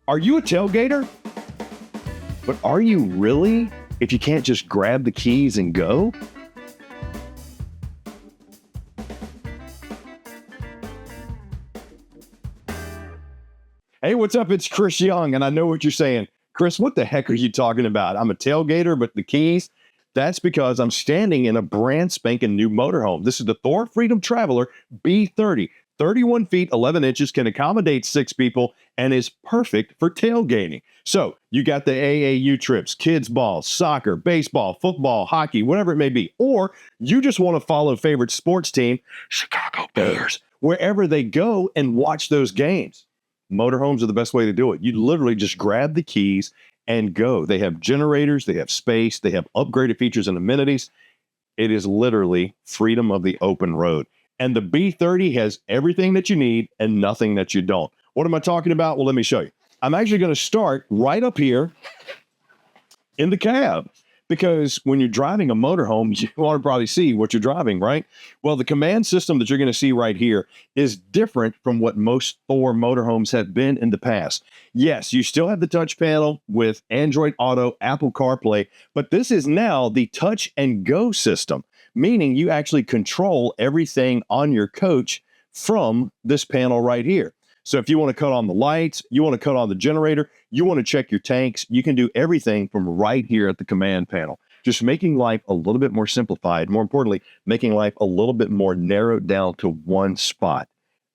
Are you a tailgater? But are you really if you can't just grab the keys and go? Hey, what's up? It's Chris Young, and I know what you're saying. Chris, what the heck are you talking about? I'm a tailgater, but the keys? That's because I'm standing in a brand spanking new motorhome. This is the Thor Freedom Traveler B30. 31 feet, 11 inches, can accommodate 6 people, and is perfect for tailgating. So you got the AAU trips, kids ball, soccer, baseball, football, hockey, whatever it may be. Or you just want to follow favorite sports team, Chicago Bears, wherever they go and watch those games. Motorhomes are the best way to do it. You literally just grab the keys and go. They have generators, they have space, they have upgraded features and amenities. It is literally freedom of the open road. And the B30 has everything that you need and nothing that you don't. What am I talking about? Well, let me show you. I'm actually going to start right up here in the cab, because when you're driving a motorhome, you want to probably see what you're driving, right? Well, the command system that you're going to see right here is different from what most Thor motorhomes have been in the past. Yes, you still have the touch panel with Android Auto, Apple CarPlay, but this is now the touch and go system, meaning you actually control everything on your coach from this panel right here. So if you want to cut on the lights, you want to cut on the generator, you want to check your tanks, you can do everything from right here at the command panel. Just making life a little bit more simplified. More importantly, making life a little bit more narrowed down to one spot.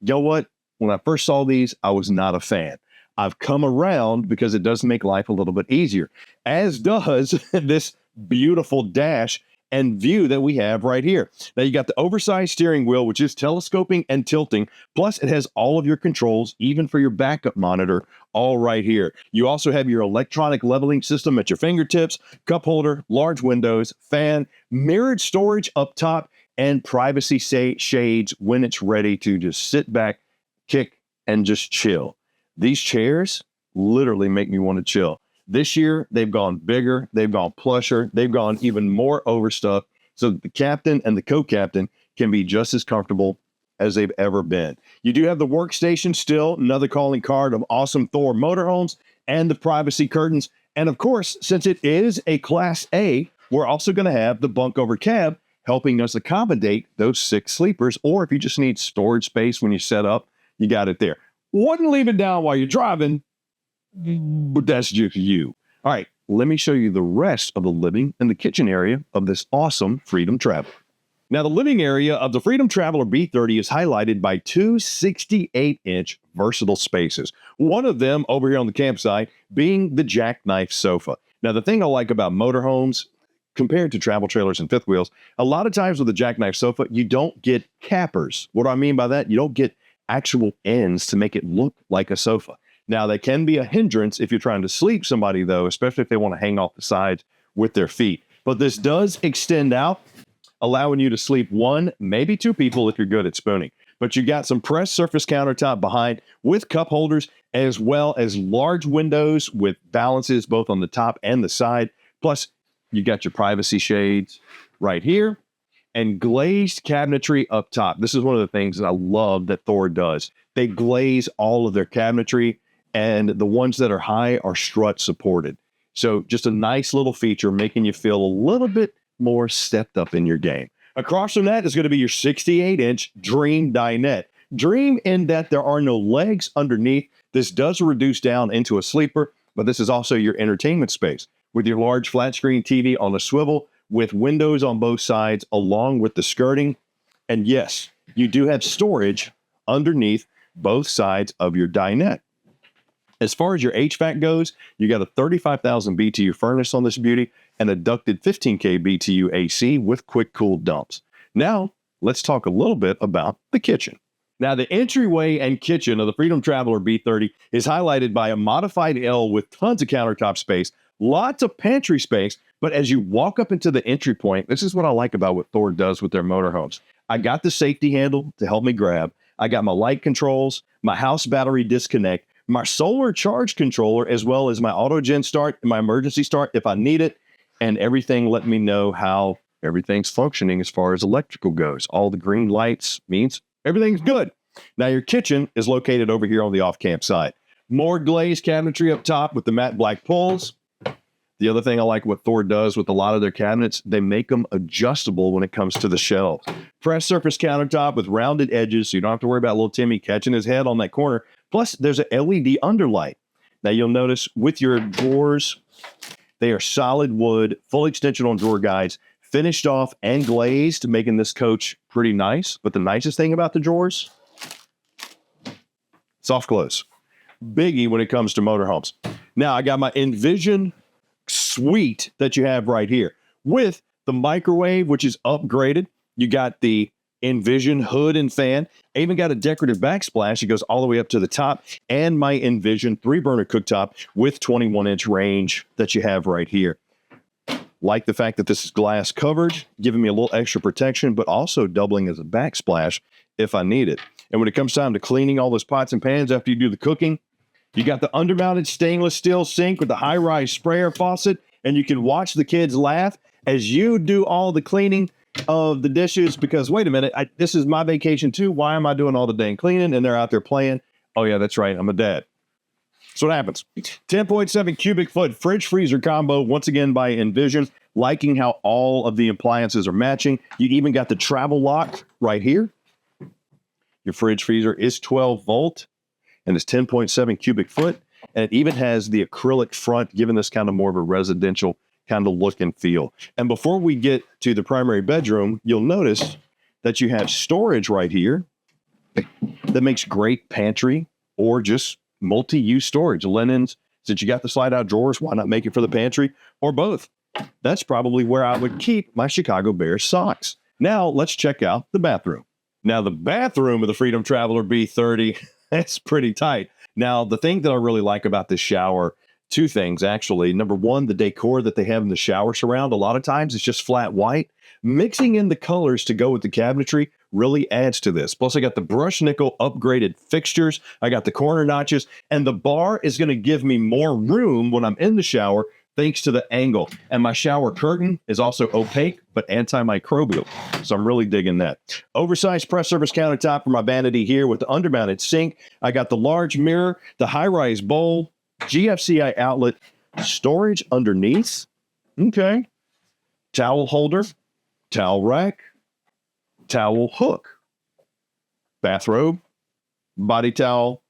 You know what? When I first saw these, I was not a fan. I've come around because it does make life a little bit easier, as does this beautiful dash and view that we have right here. Now you got the oversized steering wheel, which is telescoping and tilting, plus it has all of your controls, even for your backup monitor, all right here. You also have your electronic leveling system at your fingertips, cup holder, large windows, fan, mirrored storage up top, and privacy shades when it's ready to just sit back, kick, and just chill. These chairs literally make me want to chill. This year, they've gone bigger, they've gone plusher, they've gone even more overstuffed, so the captain and the co-captain can be just as comfortable as they've ever been. You do have the workstation still, another calling card of awesome Thor motorhomes, and the privacy curtains. And of course, since it is a Class A, we're also going to have the bunk over cab, helping us accommodate those 6 sleepers, or if you just need storage space when you set up, you got it there. Wouldn't leave it down while you're driving, but that's just you. All right, let me show you the rest of the living and the kitchen area of this awesome Freedom Traveler. Now, the living area of the Freedom Traveler B30 is highlighted by 2 68-inch versatile spaces. One of them over here on the campsite being the jackknife sofa. Now, the thing I like about motorhomes compared to travel trailers and fifth wheels, a lot of times with the jackknife sofa, you don't get cappers. What do I mean by that? You don't get actual ends to make it look like a sofa. Now, they can be a hindrance if you're trying to sleep somebody, though, especially if they want to hang off the sides with their feet. But this does extend out, allowing you to sleep 1, maybe 2 people if you're good at spooning. But you got some pressed surface countertop behind with cup holders, as well as large windows with balances both on the top and the side. Plus, you got your privacy shades right here and glazed cabinetry up top. This is one of the things that I love that Thor does. They glaze all of their cabinetry, and the ones that are high are strut supported. So just a nice little feature, making you feel a little bit more stepped up in your game. Across from that is going to be your 68-inch Dream dinette. Dream in that there are no legs underneath. This does reduce down into a sleeper, but this is also your entertainment space with your large flat screen TV on a swivel with windows on both sides along with the skirting. And yes, you do have storage underneath both sides of your dinette. As far as your HVAC goes, you got a 35,000 BTU furnace on this beauty and a ducted 15K BTU AC with quick cool dumps. Now, let's talk a little bit about the kitchen. Now, the entryway and kitchen of the Freedom Traveler B30 is highlighted by a modified L with tons of countertop space, lots of pantry space, but as you walk up into the entry point, this is what I like about what Thor does with their motorhomes. I got the safety handle to help me grab. I got my light controls, my house battery disconnect, my solar charge controller, as well as my auto gen start and my emergency start if I need it, and everything let me know how everything's functioning as far as electrical goes. All the green lights means everything's good. Now, your kitchen is located over here on the off-camp side. More glazed cabinetry up top with the matte black pulls. The other thing I like what Thor does with a lot of their cabinets, they make them adjustable when it comes to the shelves. Pressed surface countertop with rounded edges, so you don't have to worry about little Timmy catching his head on that corner. Plus, there's an LED underlight. Now, you'll notice with your drawers, they are solid wood, full extension on drawer guides, finished off and glazed, making this coach pretty nice. But the nicest thing about the drawers, soft close. Biggie when it comes to motorhomes. Now, I got my Envision suite that you have right here with the microwave, which is upgraded. You got the Envision hood and fan. I even got a decorative backsplash. It goes all the way up to the top, and my Envision 3-burner cooktop with 21-inch range that you have right here. Like the fact that this is glass covered, giving me a little extra protection, but also doubling as a backsplash if I need it. And when it comes time to cleaning all those pots and pans after you do the cooking, you got the undermounted stainless steel sink with the high-rise sprayer faucet, and you can watch the kids laugh as you do all the cleaning of the dishes because, wait a minute, this is my vacation too. Why am I doing all the dang cleaning? And they're out there playing. Oh, yeah, that's right. I'm a dad. So what happens? 10.7 cubic foot fridge freezer combo, once again by Envision. Liking how all of the appliances are matching. You even got the travel lock right here. Your fridge freezer is 12 volt and it's 10.7 cubic foot. And it even has the acrylic front, giving this kind of more of a residential kind of look and feel. And before we get to the primary bedroom, you'll notice that you have storage right here that makes great pantry or just multi-use storage. Linens, since you got the slide-out drawers, why not make it for the pantry or both? That's probably where I would keep my Chicago Bears socks. Now, let's check out the bathroom. Now, the bathroom of the Freedom Traveler B30, that's pretty tight. Now, the thing that I really like about this shower, two things, actually. Number one, the decor that they have in the shower surround. A lot of times it's just flat white. Mixing in the colors to go with the cabinetry really adds to this. Plus, I got the brushed nickel upgraded fixtures. I got the corner notches. And the bar is going to give me more room when I'm in the shower thanks to the angle. And my shower curtain is also opaque, but antimicrobial. So I'm really digging that. Oversized press surface countertop for my vanity here with the undermounted sink. I got the large mirror, the high-rise bowl, GFCI outlet, storage underneath. Okay. Towel holder, towel rack, towel hook, bathrobe, body towel.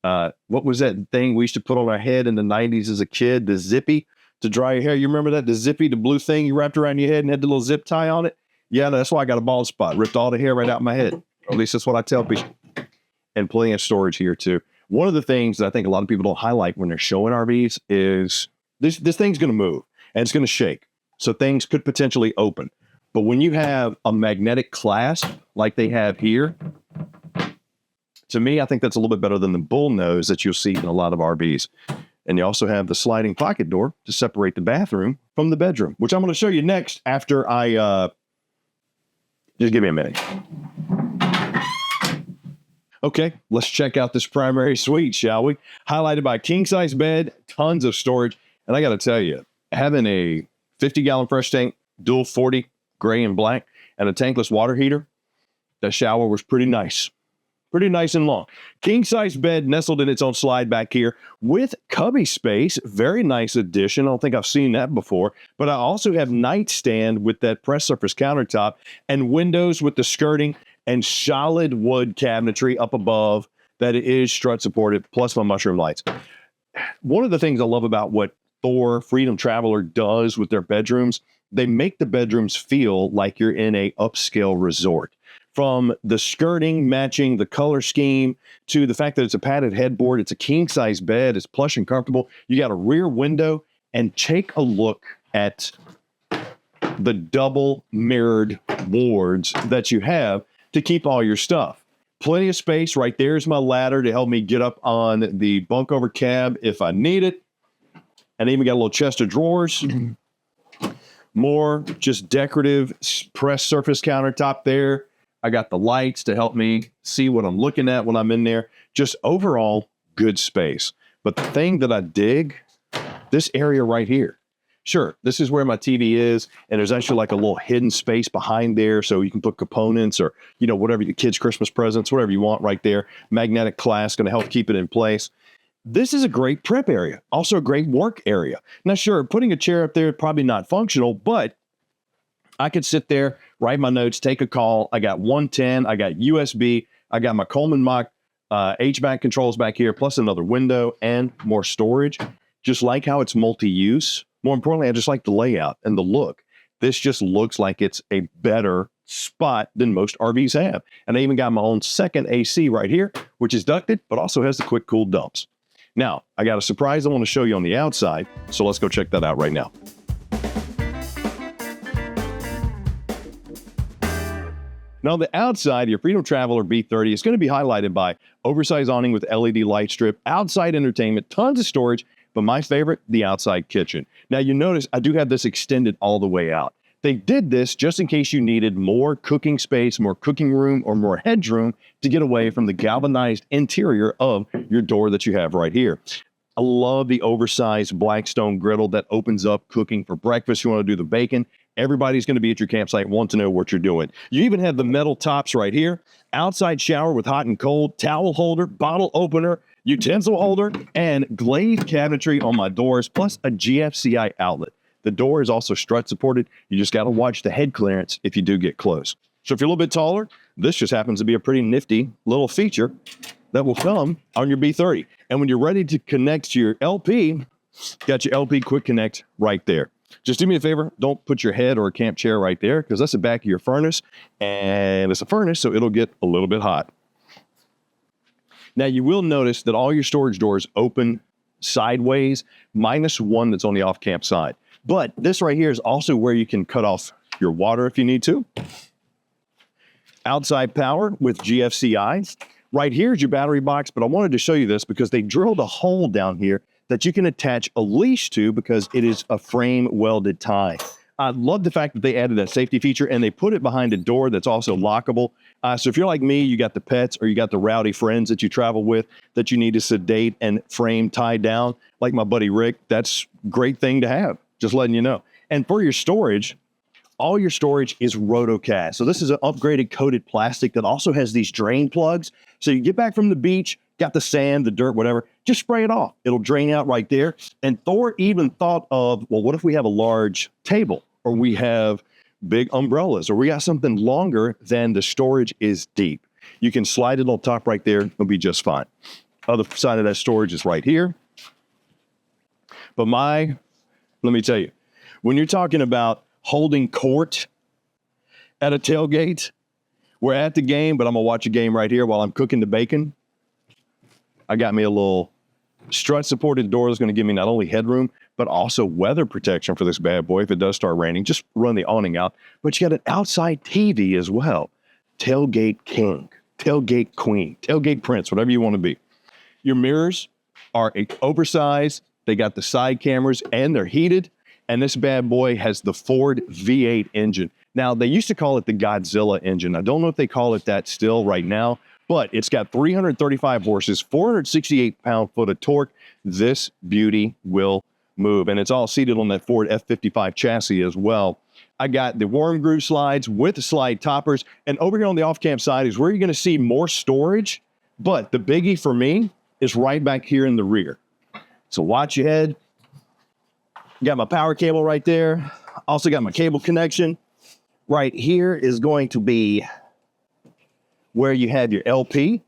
What was that thing we used to put on our head in the 90s as a kid? The zippy to dry your hair. You remember that? The zippy, the blue thing you wrapped around your head and had the little zip tie on it? Yeah, that's why I got a bald spot. Ripped all the hair right out of my head. Or at least that's what I tell people. And plenty of storage here too. One of the things that I think a lot of people don't highlight when they're showing RVs is this thing's going to move and it's going to shake. So things could potentially open. But when you have a magnetic clasp like they have here, to me, I think that's a little bit better than the bull nose that you'll see in a lot of RVs. And you also have the sliding pocket door to separate the bathroom from the bedroom, which I'm going to show you next after I, just give me a minute. Okay, let's check out this primary suite, shall we? Highlighted by a king-size bed, tons of storage. And I got to tell you, having a 50-gallon fresh tank, dual 40, gray and black, and a tankless water heater, that shower was pretty nice. Pretty nice and long. King-size bed nestled in its own slide back here with cubby space. Very nice addition. I don't think I've seen that before. But I also have nightstand with that press surface countertop and windows with the skirting and solid wood cabinetry up above that is strut supported, plus my mushroom lights. One of the things I love about what Thor Freedom Traveler does with their bedrooms, they make the bedrooms feel like you're in a upscale resort. From the skirting matching the color scheme to the fact that it's a padded headboard, it's a king-size bed, it's plush and comfortable. You got a rear window, and take a look at the double mirrored wards that you have to keep all your stuff. Plenty of space. Right there is my ladder to help me get up on the bunk over cab if I need it. And even got a little chest of drawers. More just decorative pressed surface countertop there. I got the lights to help me see what I'm looking at when I'm in there. Just overall good space. But the thing that I dig, this area right here. Sure, this is where my TV is, and there's actually like a little hidden space behind there so you can put components or, you know, whatever your kids' Christmas presents, whatever you want right there. Magnetic clasp going to help keep it in place. This is a great prep area, also a great work area. Now, sure, putting a chair up there, probably not functional, but I could sit there, write my notes, take a call. I got 110, I got USB, I got my Coleman Mach HVAC controls back here, plus another window and more storage. Just like how it's multi-use. More importantly, I just like the layout and the look. This just looks like it's a better spot than most RVs have. And I even got my own second AC right here, which is ducted, but also has the quick cool dumps. Now, I got a surprise I want to show you on the outside, so let's go check that out right now. Now, on the outside, your Freedom Traveler B30 is going to be highlighted by oversized awning with LED light strip, outside entertainment, tons of storage, but my favorite, the outside kitchen. Now, you notice I do have this extended all the way out. They did this just in case you needed more cooking space, more cooking room, or more headroom to get away from the galvanized interior of your door that you have right here. I love the oversized Blackstone griddle that opens up cooking for breakfast. You want to do the bacon. Everybody's going to be at your campsite, want to know what you're doing. You even have the metal tops right here, outside shower with hot and cold, towel holder, bottle opener, utensil holder, and glazed cabinetry on my doors, plus a GFCI outlet. The door is also strut supported. You just got to watch the head clearance if you do get close. So if you're a little bit taller, this just happens to be a pretty nifty little feature that will come on your B30. And when you're ready to connect to your LP, got your LP Quick Connect right there. Just do me a favor, don't put your head or a camp chair right there because that's the back of your furnace, and it's a furnace, so it'll get a little bit hot. Now, you will notice that all your storage doors open sideways, minus one that's on the off-camp side. But this right here is also where you can cut off your water if you need to. Outside power with GFCI. Right here is your battery box, but I wanted to show you this because they drilled a hole down here that you can attach a leash to because it is a frame welded tie. I love the fact that they added that safety feature and they put it behind a door that's also lockable. So if you're like me, you got the pets or you got the rowdy friends that you travel with that you need to sedate and frame tied down, like my buddy Rick, that's a great thing to have, just letting you know. And for your storage, all your storage is rotocast. So this is an upgraded coated plastic that also has these drain plugs. So you get back from the beach, got the sand, the dirt, whatever, just spray it off. It'll drain out right there. And Thor even thought of, well, what if we have a large table or we have big umbrellas or we got something longer than the storage is deep? You can slide it on top right there. It'll be just fine. Other side of that storage is right here. But let me tell you, when you're talking about holding court at a tailgate, we're at the game, but I'm gonna watch a game right here while I'm cooking the bacon. I got me a little strut supported door that's gonna give me not only headroom, but also weather protection for this bad boy. If it does start raining, just run the awning out. But you got an outside TV as well. Tailgate king, tailgate queen, tailgate prince, whatever you want to be. Your mirrors are oversized. They got the side cameras and they're heated. And this bad boy has the Ford V8 engine. Now, they used to call it the Godzilla engine. I don't know if they call it that still right now, but it's got 335 horses, 468 pound-foot of torque. This beauty will move. And it's all seated on that Ford F53 chassis as well. I got the worm groove slides with the slide toppers. And over here on the off-camp side is where you're going to see more storage. But the biggie for me is right back here in the rear. So watch your head. Got my power cable right there. Also got my cable connection. Right here is going to be where you have your LP.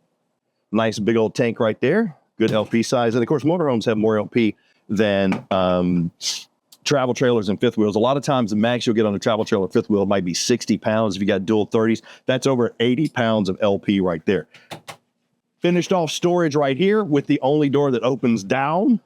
Nice big old tank right there. Good LP size. And of course, motorhomes have more LP than travel trailers and fifth wheels. A lot of times the max you'll get on a travel trailer fifth wheel might be 60 pounds. If you got dual 30s, that's over 80 pounds of LP right there. Finished off storage right here with the only door that opens down.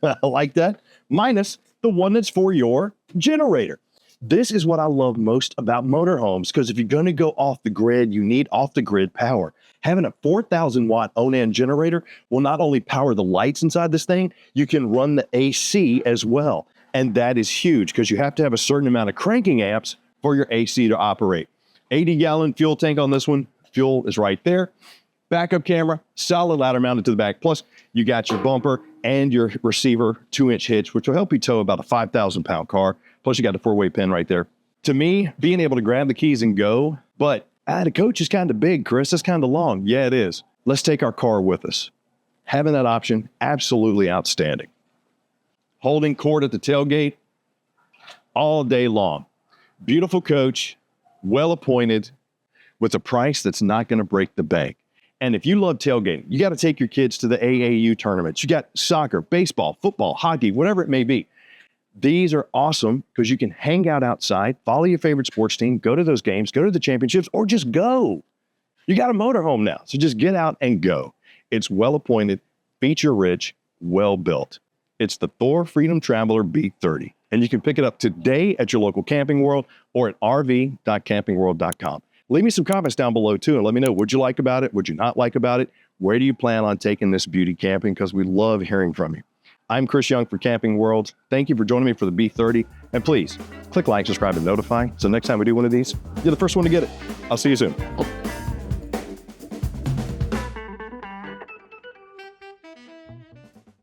I like that. Minus the one that's for your generator. This is what I love most about motorhomes, because if you're going to go off the grid, you need off the grid power. Having a 4,000 watt Onan generator will not only power the lights inside this thing, you can run the AC as well. And that is huge because you have to have a certain amount of cranking amps for your AC to operate. 80-gallon fuel tank on this one. Fuel is right there. Backup camera, solid ladder mounted to the back. Plus, you got your bumper and your receiver 2-inch hitch, which will help you tow about a 5,000 pound car. Plus, you got the 4-way pin right there. To me, being able to grab the keys and go, but the coach is kind of big, Chris. That's kind of long. Yeah, it is. Let's take our car with us. Having that option, absolutely outstanding. Holding court at the tailgate all day long. Beautiful coach, well appointed, with a price that's not going to break the bank. And if you love tailgating, you got to take your kids to the AAU tournaments. You got soccer, baseball, football, hockey, whatever it may be. These are awesome because you can hang out outside, follow your favorite sports team, go to those games, go to the championships, or just go. You got a motorhome now, so just get out and go. It's well appointed, feature rich, well built. It's the Thor Freedom Traveler B30, and you can pick it up today at your local Camping World or at rv.campingworld.com. Leave me some comments down below too, and let me know, what'd you like about it? What'd you not like about it? Where do you plan on taking this beauty camping? Because we love hearing from you. I'm Chris Young for Camping World. Thank you for joining me for the B30. And please click like, subscribe, and notify. So next time we do one of these, you're the first one to get it. I'll see you soon.